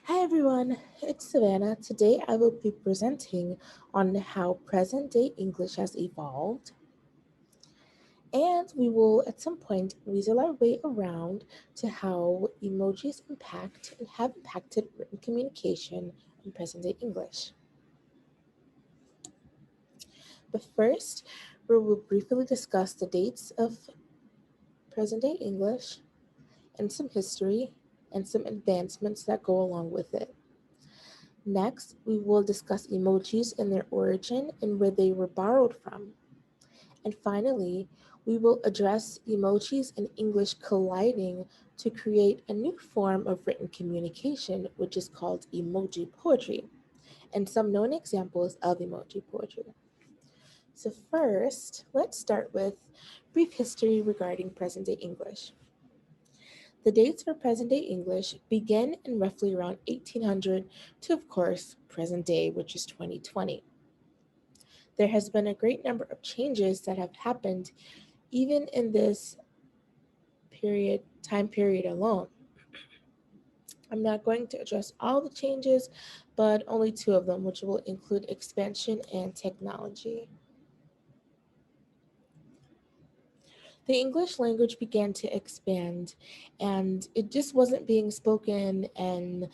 Hi everyone, it's Savannah. Today I will be presenting on how present day English has evolved, and we will at some point weasel our way around to how emojis impact and have impacted written communication in present day English. But first, we will briefly discuss the dates of present day English and some history and some advancements that go along with it. Next, we will discuss emojis and their origin and where they were borrowed from. And finally, we will address emojis and English colliding to create a new form of written communication, which is called emoji poetry, and some known examples of emoji poetry. So, first, let's start with brief history regarding present day English. The dates for present day English begin in roughly around 1800 to, of course, present day, which is 2020. There has been a great number of changes that have happened even in this time period alone. I'm not going to address all the changes, but only two of them, which will include expansion and technology. The English language began to expand, and it just wasn't being spoken in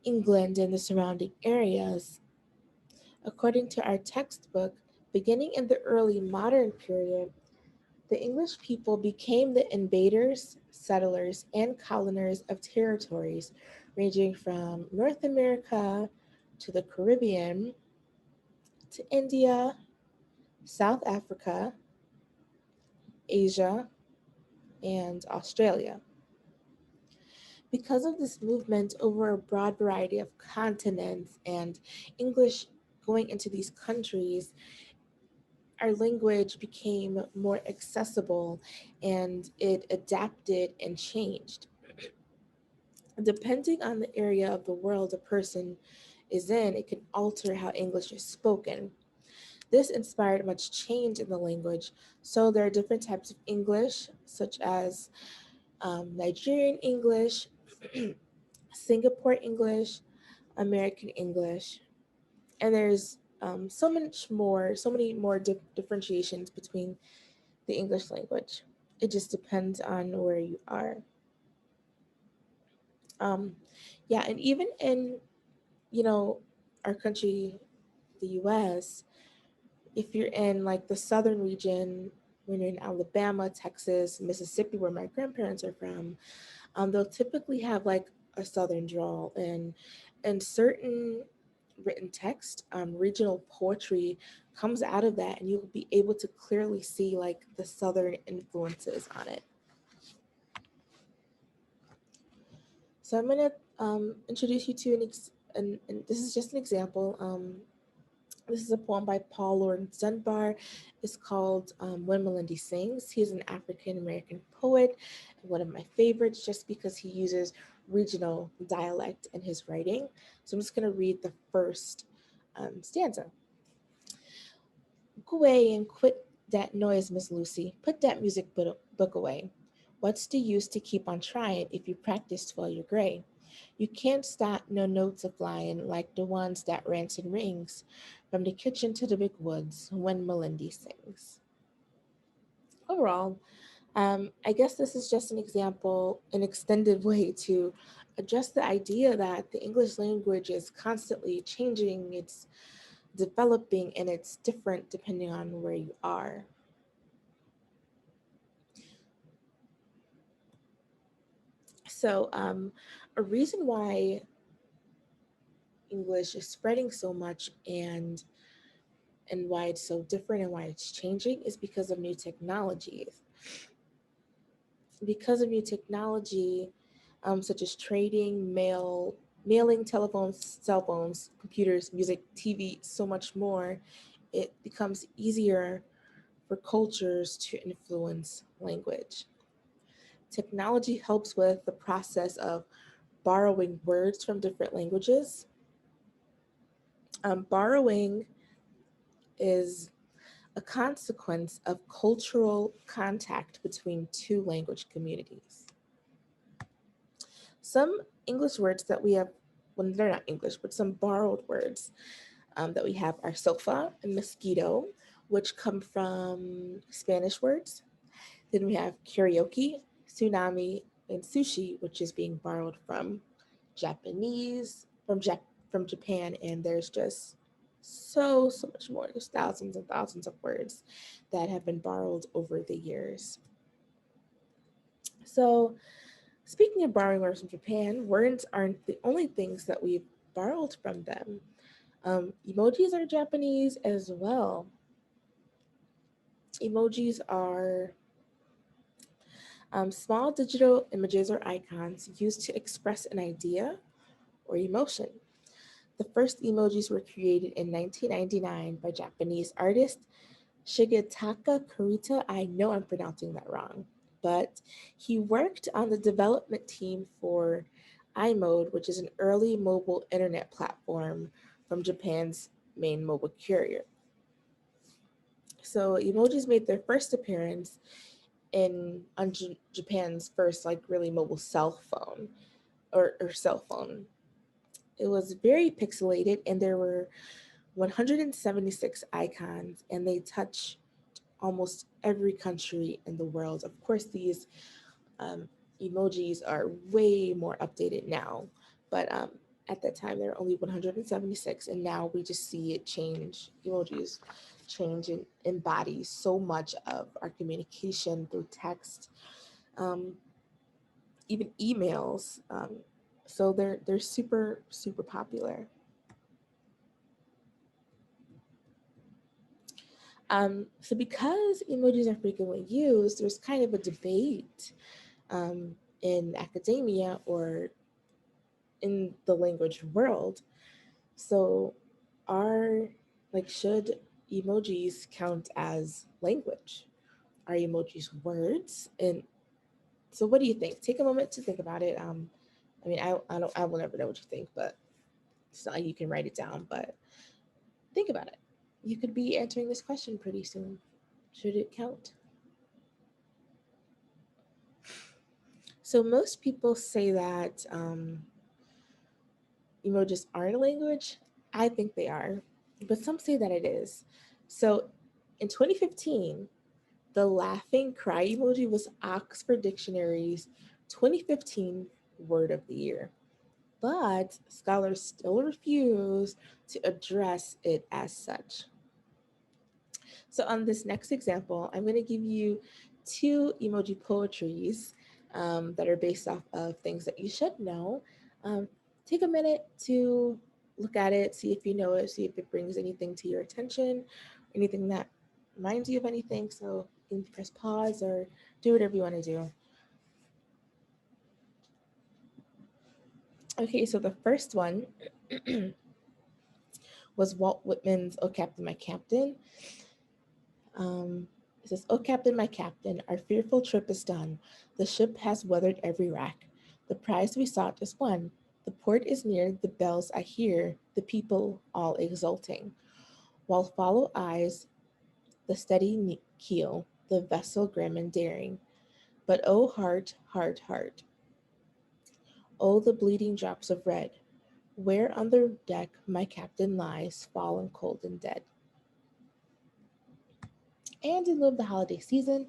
England and the surrounding areas. According to our textbook, beginning in the early modern period, the English people became the invaders, settlers, and coloners of territories ranging from North America to the Caribbean to India, South Africa, Asia, and Australia. Because of this movement over a broad variety of continents and English going into these countries, our language became more accessible and it adapted and changed. Depending on the area of the world a person is in, it can alter how English is spoken. This inspired much change in the language. So there are different types of English, such as Nigerian English, Singapore English, American English, and there's so many more differentiations between the English language. It just depends on where you are. Um, yeah, and even in you know our country, the U.S., if you're in like the southern region, when you're in Alabama, Texas, Mississippi, where my grandparents are from, they'll typically have like a southern drawl, and certain written text, regional poetry comes out of that, and you'll be able to clearly see like the southern influences on it. So I'm gonna introduce you to and this is just an example. This is a poem by Paul Lawrence Dunbar. It's called When Melindy Sings. He's an African American poet, and one of my favorites just because he uses regional dialect in his writing. So I'm just going to read the first stanza. Go away and quit that noise, Miss Lucy. Put that book away. What's the use to keep on trying if you practice while you're gray? You can't stop no notes a flying like the ones that rants and rings from the kitchen to the big woods when Melindy sings. Overall, I guess this is just an example, an extended way to address the idea that the English language is constantly changing, it's developing, and it's different depending on where you are. So, a reason why English is spreading so much and why it's so different and why it's changing is because of new technologies. Because of new technology, such as trading, mailing, telephones, cell phones, computers, music, TV, so much more, it becomes easier for cultures to influence language. Technology helps with the process of borrowing words from different languages. Borrowing is a consequence of cultural contact between two language communities. Some English words that we have when they're not English, but some borrowed words that we have are sofa and mosquito, which come from Spanish words. Then we have karaoke, tsunami, and sushi, which is being borrowed from Japanese, from Japan, and there's just so much more. There's thousands and thousands of words that have been borrowed over the years. So, speaking of borrowing words from Japan, words aren't the only things that we've borrowed from them. Emojis are Japanese as well. Emojis are small digital images or icons used to express an idea or emotion. The first emojis were created in 1999 by Japanese artist Shigetaka Kurita. I know I'm pronouncing that wrong, but he worked on the development team for iMode, which is an early mobile internet platform from Japan's main mobile carrier. So emojis made their first appearance in on Japan's first like really mobile cell phone or cell phone. It was very pixelated and there were 176 icons and they touch almost every country in the world. Of course, these um, emojis are way more updated now, but at that time there were only 176, and now we just see it change. Emojis change and embody so much of our communication through text, um, even emails. So they're super popular. So because emojis are frequently used, there's kind of a debate um, in academia or in the language world. So, are should emojis count as language? Are emojis words? And so, what do you think? Take a moment to think about it. I mean, I will never know what you think, but it's not like you can write it down. But think about it. You could be answering this question pretty soon. Should it count? So most people say that emojis aren't a language. I think they are, but some say that it is. So in 2015, the laughing cry emoji was Oxford Dictionary's 2015 word of the year. But scholars still refuse to address it as such. So on this next example, I'm going to give you two emoji poetries that are based off of things that you should know. Um, Take a minute to look at it, see if you know it, see if it brings anything to your attention, anything that reminds you of anything. So you can press pause or do whatever you want to do. Okay, so the first one was Walt Whitman's "Oh Captain, My Captain." It says, "Oh, Captain, my Captain, our fearful trip is done. The ship has weathered every rack. The prize we sought is won. The port is near, the bells I hear, the people all exulting. While follow eyes the steady keel, the vessel grim and daring. But oh, heart, heart, heart, oh, the bleeding drops of red, where on the deck my captain lies, fallen cold and dead." And in lieu of the holiday season,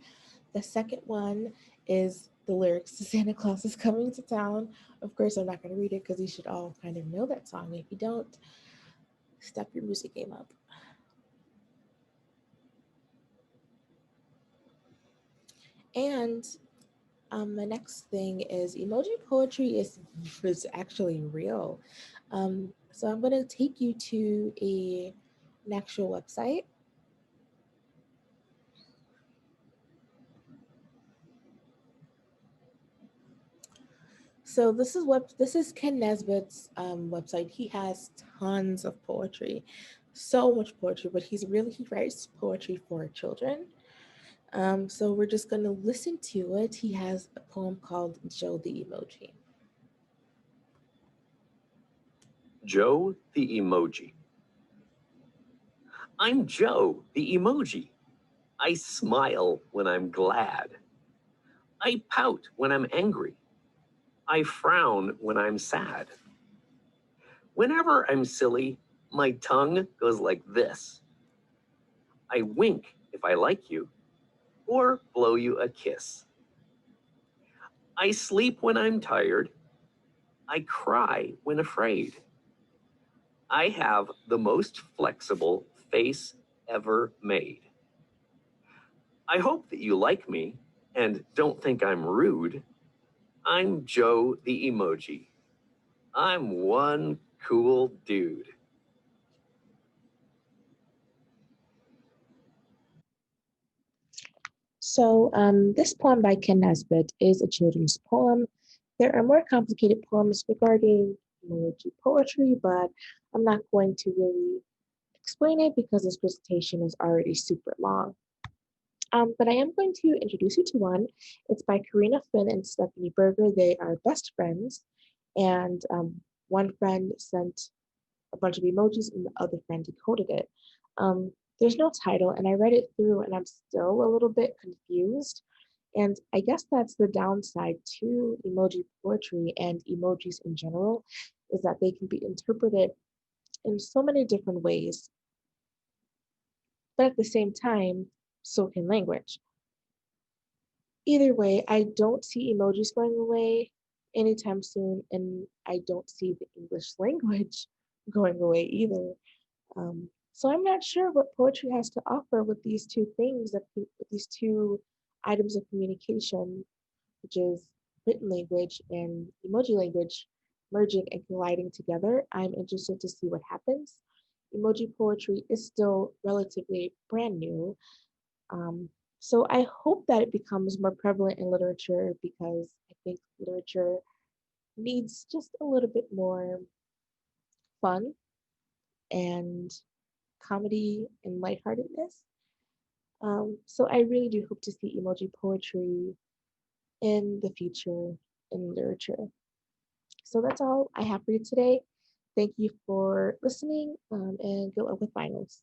the second one is the lyrics to "Santa Claus is Coming to Town." Of course, I'm not going to read it because you should all kind of know that song. If you don't, step your music game up. And the next thing is emoji poetry is actually real. So I'm going to take you to an actual website. So this is Ken Nesbitt's website. He has tons of poetry, so much poetry, but he writes poetry for children. So we're just gonna listen to it. He has a poem called "Joe the Emoji." Joe the Emoji. I'm Joe the Emoji. I smile when I'm glad. I pout when I'm angry. I frown when I'm sad. Whenever I'm silly, my tongue goes like this. I wink if I like you, or blow you a kiss. I sleep when I'm tired. I cry when afraid. I have the most flexible face ever made. I hope that you like me and don't think I'm rude. I'm Joe the Emoji. I'm one cool dude. So, this poem by Ken Nesbitt is a children's poem. There are more complicated poems regarding emoji poetry, but I'm not going to really explain it because this presentation is already super long. But I am going to introduce you to one. It's by Karina Finn and Stephanie Berger. They are best friends, and one friend sent a bunch of emojis and the other friend decoded it. There's no title, and I read it through, and I'm still a little bit confused. And I guess that's the downside to emoji poetry and emojis in general, is that they can be interpreted in so many different ways, but at the same time, so can language. Either way, I don't see emojis going away anytime soon, and I don't see the English language going away either. So I'm not sure what poetry has to offer with these two things, with these two items of communication, which is written language and emoji language merging and colliding together. I'm interested to see what happens. Emoji poetry is still relatively brand new. Um, so I hope that it becomes more prevalent in literature because I think literature needs just a little bit more fun and comedy and lightheartedness. So I really do hope to see emoji poetry in the future in literature. So that's all I have for you today. Thank you for listening and good luck with finals.